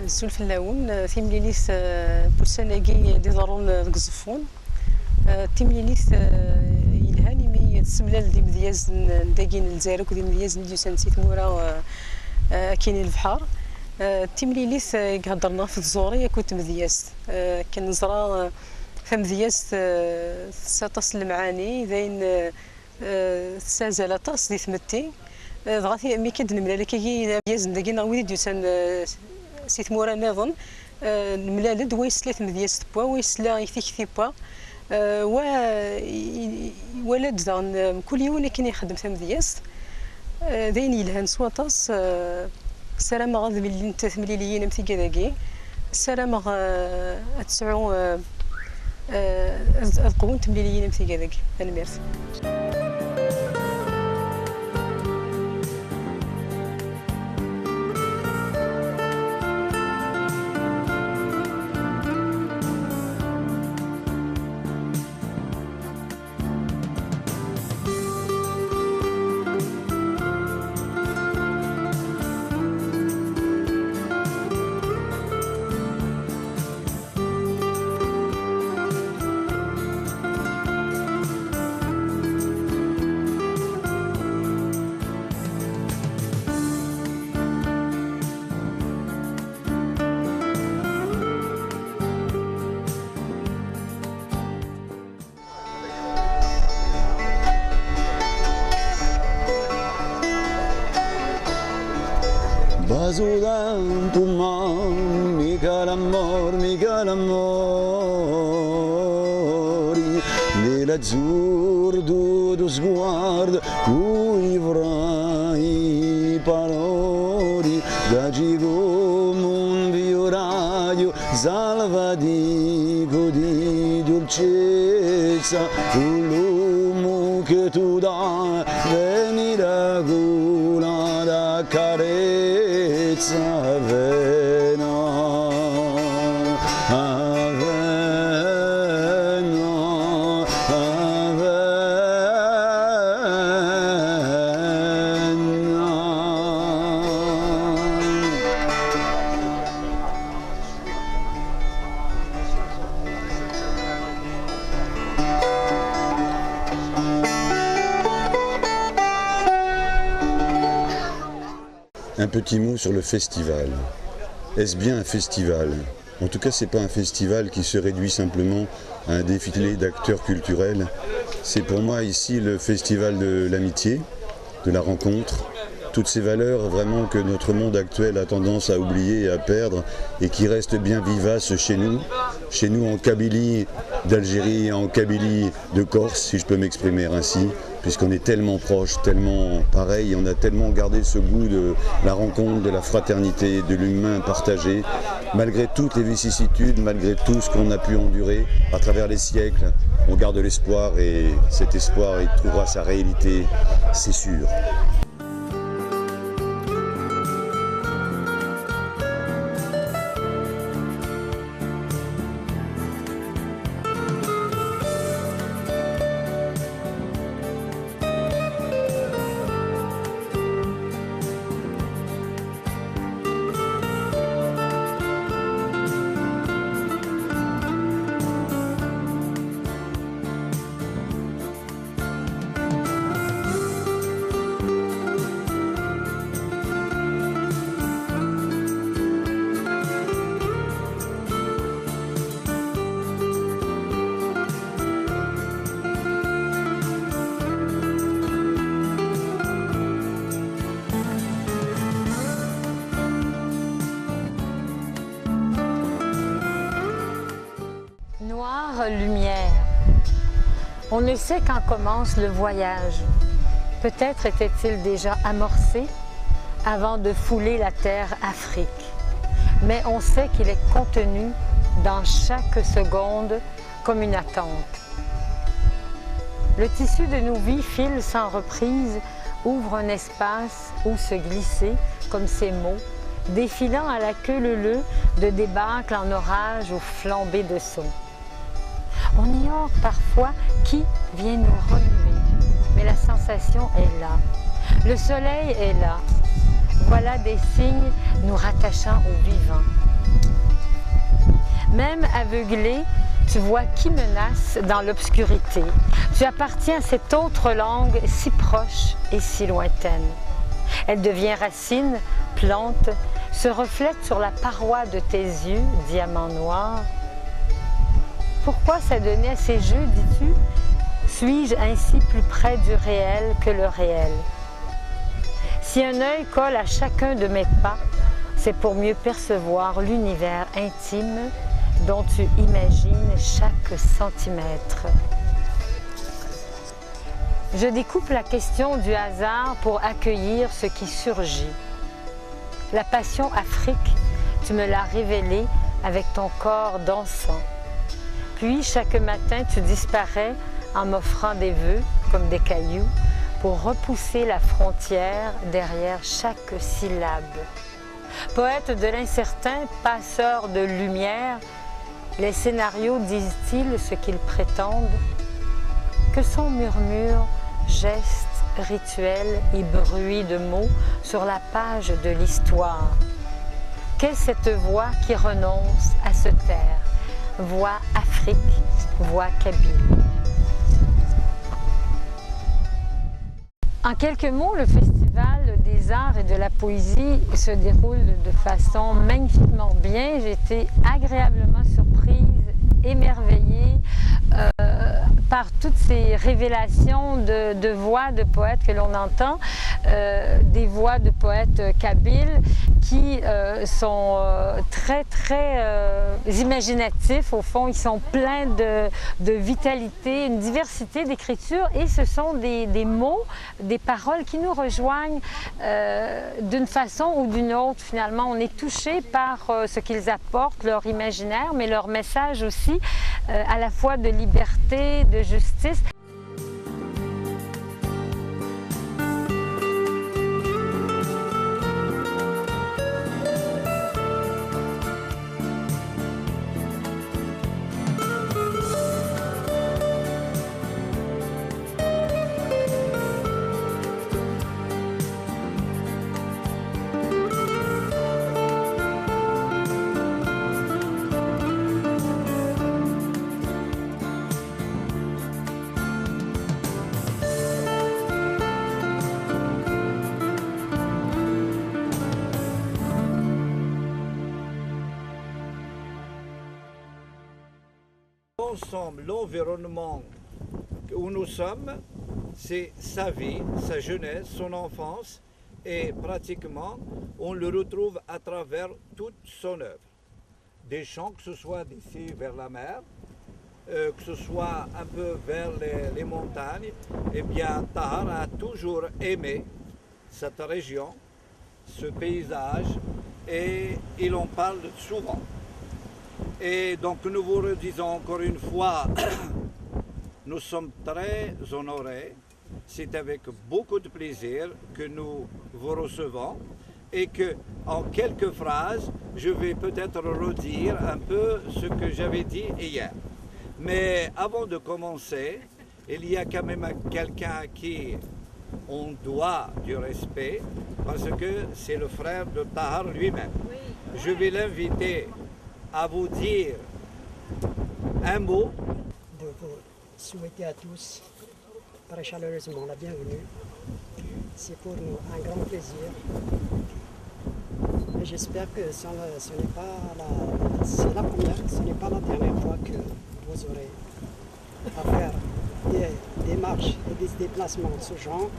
نسولف اللاون تيمليليت بوساناكي دي ضرون ديك الزفون تيمليليت يلهاني مي تسملال دي مدياز نداكين الجزائر ودي مدياز نديوسان سيت مورا كاينين البحر تيمليليت هضرنا في الزوريه كنت مدياز كنزرا فمدياز ساطاس المعاني ذاين سازال طاس دي ثمتي ضغطي مي كد نملا كي مدياز نداكين ويدي ديوسان سيت مورا نظن الملالد ويس ثلاث مدياز تبوا ويس لا يثيك با ولد زان كل يوم كاين يخدم ثم دياس داين يلهان سواطاس السلام غاض ملي انت ثمليليين متي كذاكي السلام غا تسعو القوون تمليليين متي كذاكي انا ميرسي Basudan tuman, mica l'amore, nell'azzurro do sguardo, cui avrai parole, da come un violaio, salvadico di dolcezza, l'uomo che tu dai, venire con la carezza. Avena, Avena, Avena. Un petit mot sur le festival. Est-ce bien un festival? En tout cas, ce n'est pas un festival qui se réduit simplement à un défilé d'acteurs culturels. C'est pour moi ici le festival de l'amitié, de la rencontre, toutes ces valeurs vraiment que notre monde actuel a tendance à oublier et à perdre et qui restent bien vivaces chez nous en Kabylie d'Algérie, en Kabylie de Corse, si je peux m'exprimer ainsi, puisqu'on est tellement proches, tellement pareil, on a tellement gardé ce goût de la rencontre, de la fraternité, de l'humain partagé, malgré toutes les vicissitudes, malgré tout ce qu'on a pu endurer à travers les siècles, on garde l'espoir et cet espoir, il trouvera sa réalité, c'est sûr. Lumière. On ne sait quand commence le voyage. Peut-être était-il déjà amorcé avant de fouler la terre Afrique. Mais on sait qu'il est contenu dans chaque seconde comme une attente. Le tissu de nos vies file sans reprise, ouvre un espace où se glisser comme ces mots, défilant à la queue leu-leu de débâcle en orage ou flambée de son. On ignore parfois qui vient nous relever, mais la sensation est là. Le soleil est là. Voilà des signes nous rattachant au vivant. Même aveuglé, tu vois qui menace dans l'obscurité. Tu appartiens à cette autre langue si proche et si lointaine. Elle devient racine, plante, se reflète sur la paroi de tes yeux, diamant noir. Pourquoi s'adonner à ces jeux, dis-tu? Suis-je ainsi plus près du réel que le réel? Si un œil colle à chacun de mes pas, c'est pour mieux percevoir l'univers intime dont tu imagines chaque centimètre. Je découpe la question du hasard pour accueillir ce qui surgit. La passion Afrique, tu me l'as révélée avec ton corps dansant. Puis chaque matin, tu disparais en m'offrant des vœux comme des cailloux pour repousser la frontière derrière chaque syllabe. Poète de l'incertain, passeur de lumière, les scénarios disent-ils ce qu'ils prétendent? Que sont murmures, gestes, rituels et bruits de mots sur la page de l'histoire? Qu'est cette voix qui renonce à se taire? Voix Afrique, voix kabyle. En quelques mots, le Festival des arts et de la poésie se déroule de façon magnifiquement bien. J'ai été agréablement surprise, émerveillée par toutes ces révélations de voix de poètes que l'on entend, des voix de poètes kabyles qui sont très imaginatifs. Au fond, ils sont pleins de vitalité, une diversité d'écriture, et ce sont des mots, des paroles qui nous rejoignent d'une façon ou d'une autre. Finalement, on est touché par ce qu'ils apportent, leur imaginaire, mais leur message aussi, à la fois de liberté, de justice. Ensemble, l'environnement où nous sommes, c'est sa vie, sa jeunesse, son enfance, et pratiquement on le retrouve à travers toute son œuvre. Des chants, que ce soit d'ici vers la mer, que ce soit un peu vers les montagnes, eh bien Tahar a toujours aimé cette région, ce paysage, et il en parle souvent. Et donc nous vous redisons encore une fois, nous sommes très honorés, c'est avec beaucoup de plaisir que nous vous recevons, et que en quelques phrases, je vais peut-être redire un peu ce que j'avais dit hier. Mais avant de commencer, il y a quand même quelqu'un à qui on doit du respect, parce que c'est le frère de Tahar lui-même. Je vais l'inviter à vous dire un mot. De vous souhaiter à tous très chaleureusement la bienvenue. C'est pour nous un grand plaisir. Et j'espère que ce n'est pas la première, ce n'est pas la dernière fois que vous aurez à faire des marches et des déplacements de ce genre.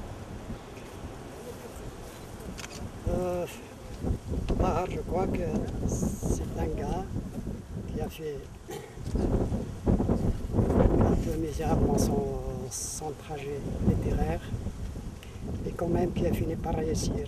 Tahar, je crois que c'est un gars qui a fait un peu misérablement son trajet littéraire, et quand même qui a fini par réussir.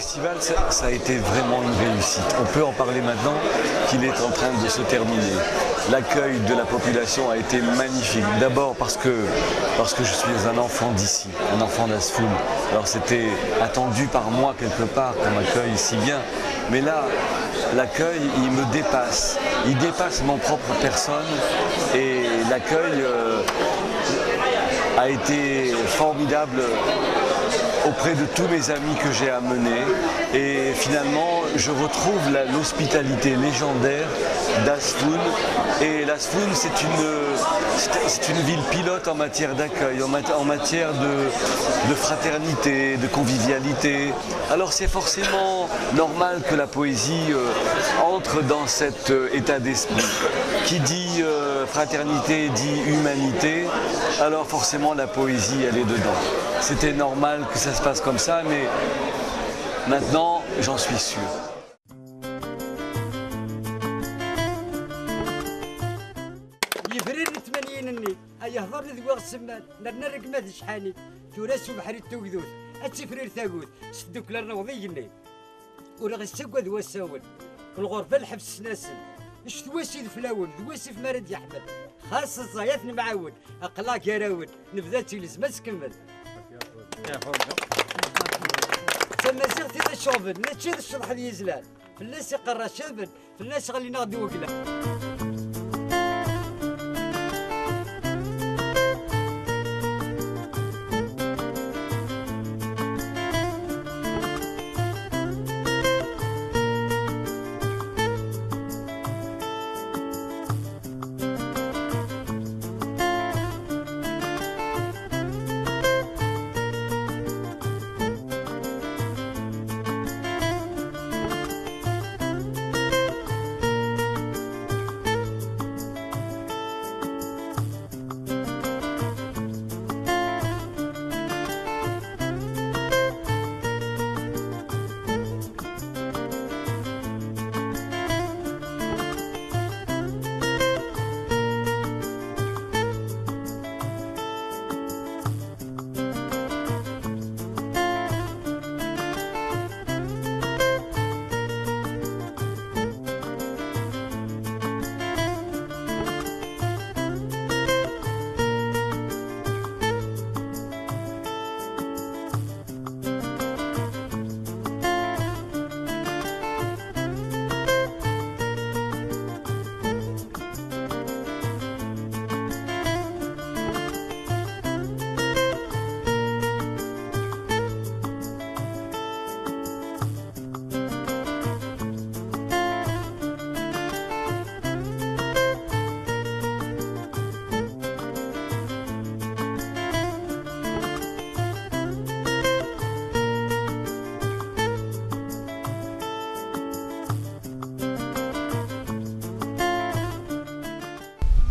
festival, ça a été vraiment une réussite. On peut en parler maintenant qu'il est en train de se terminer. L'accueil de la population a été magnifique. D'abord parce que je suis un enfant d'ici, un enfant d'Asfoun. Alors c'était attendu par moi quelque part qu'on m'accueille si bien. Mais là, l'accueil, il me dépasse. Il dépasse mon propre personne et l'accueil a été formidable auprès de tous mes amis que j'ai amenés et finalement je retrouve l'hospitalité légendaire d'Asfoun et l'Asfoun c'est une ville pilote en matière d'accueil, en matière de fraternité, de convivialité. Alors c'est forcément normal que la poésie entre dans cet état d'esprit. Qui dit fraternité dit humanité, alors forcément la poésie elle est dedans. C'était normal que ça se passe comme ça, mais maintenant j'en suis sûr. يهضر ذوق السمان نرنا رقمات شحاني تراس بحر التوكذوث التفرير ثاقوث سدو كلارنا وضيني ورغ السقوى ذو الساول الغرفة الحبس سناسل اش تواسي الفلاول ذواسي في مرد يحمل خاص الزايات نمعاون اقلاك يا راون نبدا تيلز ما تكمل تما زغتي ذا الشوفن نتشي ذا الشرح ذي يزلال فلاس يقرا شابن فلاس غالينا غدي وكلا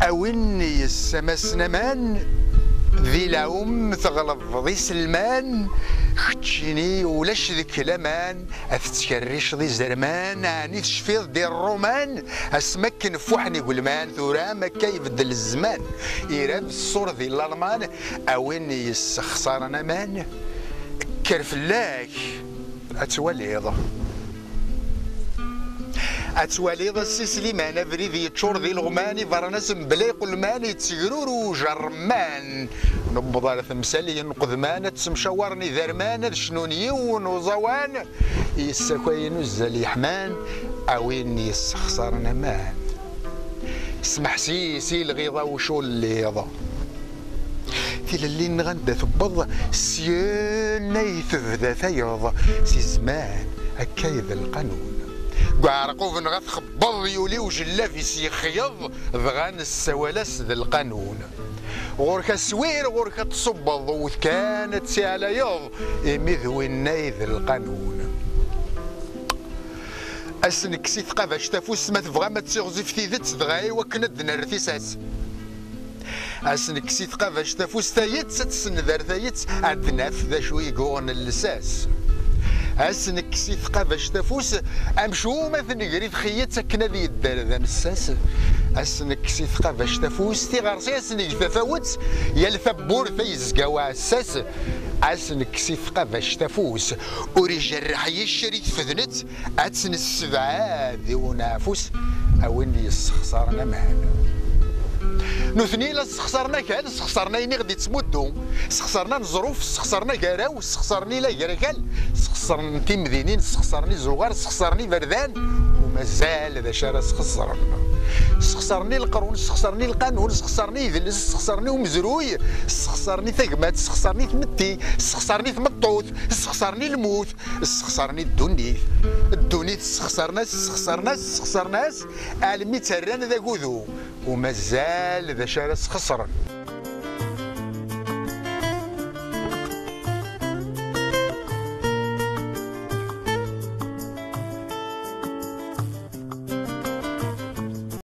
أويني السماسنمان ذي العوم تغلظ ذي سلمان خدشيني ولاش ذيك لمان أفتكريش ذي زرمان عني تشفيض دي الرومان أسمكن فوحني قلمان ثورا كيف بدل الزمان إيراب الصور ذي الألمان أويني السخسارة نمان كرفلاك أتوليض أتواليض السيسليمان أفريد يتشور ذي الغماني فرناس مبلاي قلماني تسيرور وجرمان نبض على ثمسالي نقذمان تسمشاورني ذرمان شنوني ونوزوان يساكوين الزالي حمان أويني السخسارنا مان اسمح سيسي الغيضة وشو الليضة تيل اللي نغندا ثبض سيانا يثفذا ثيض سي زمان أكايد القانون قارقوف نغث خبض يولي وجلا في خيض ضغان السوالس ذا القانون غورك سوير غورك تصبض وكانت سي على يض مذوي النايذ القانون اسنك سي ثقافاش تفوس ما تبغى ما تسيغزي في ذات دغاي وكند نرثيساس اسنك سي ثقافاش تفوس تايت ستسن ذار تايت عندنا في ذا شوي قون اللساس اسنك سي ثقافة تفوس امشو مثلا قريت خيط سكنا ذي الدار ذا مساس اسنك سي ثقافة تفوس تي غارسي اسنك تفاوت يا الثبور فيزقا واساس اسنك سي ثقافة تفوس ورجال رحي الشريط فذنت اتسن السبعة ذي ونافوس اوين يسخسرنا معنا نثني لا سخسرنا كال سخسرنا يني غادي تمدو سخسرنا الظروف سخسرنا كراو سخسرني لا كركال سخسرني تيمدينين سخسرني زوار سخسرني بردان ومازال هذا شرا سخسرنا سخسرني القرون سخسرني القانون سخسرني ذلس سخسرني ومزروي سخسرني ثقمات سخسرني ثمتي سخسرني ثمطوط سخسرني الموت سخسرني الدونيت سخسرناس عالمي تران ذا قذو ومازال ذا شرس خسرن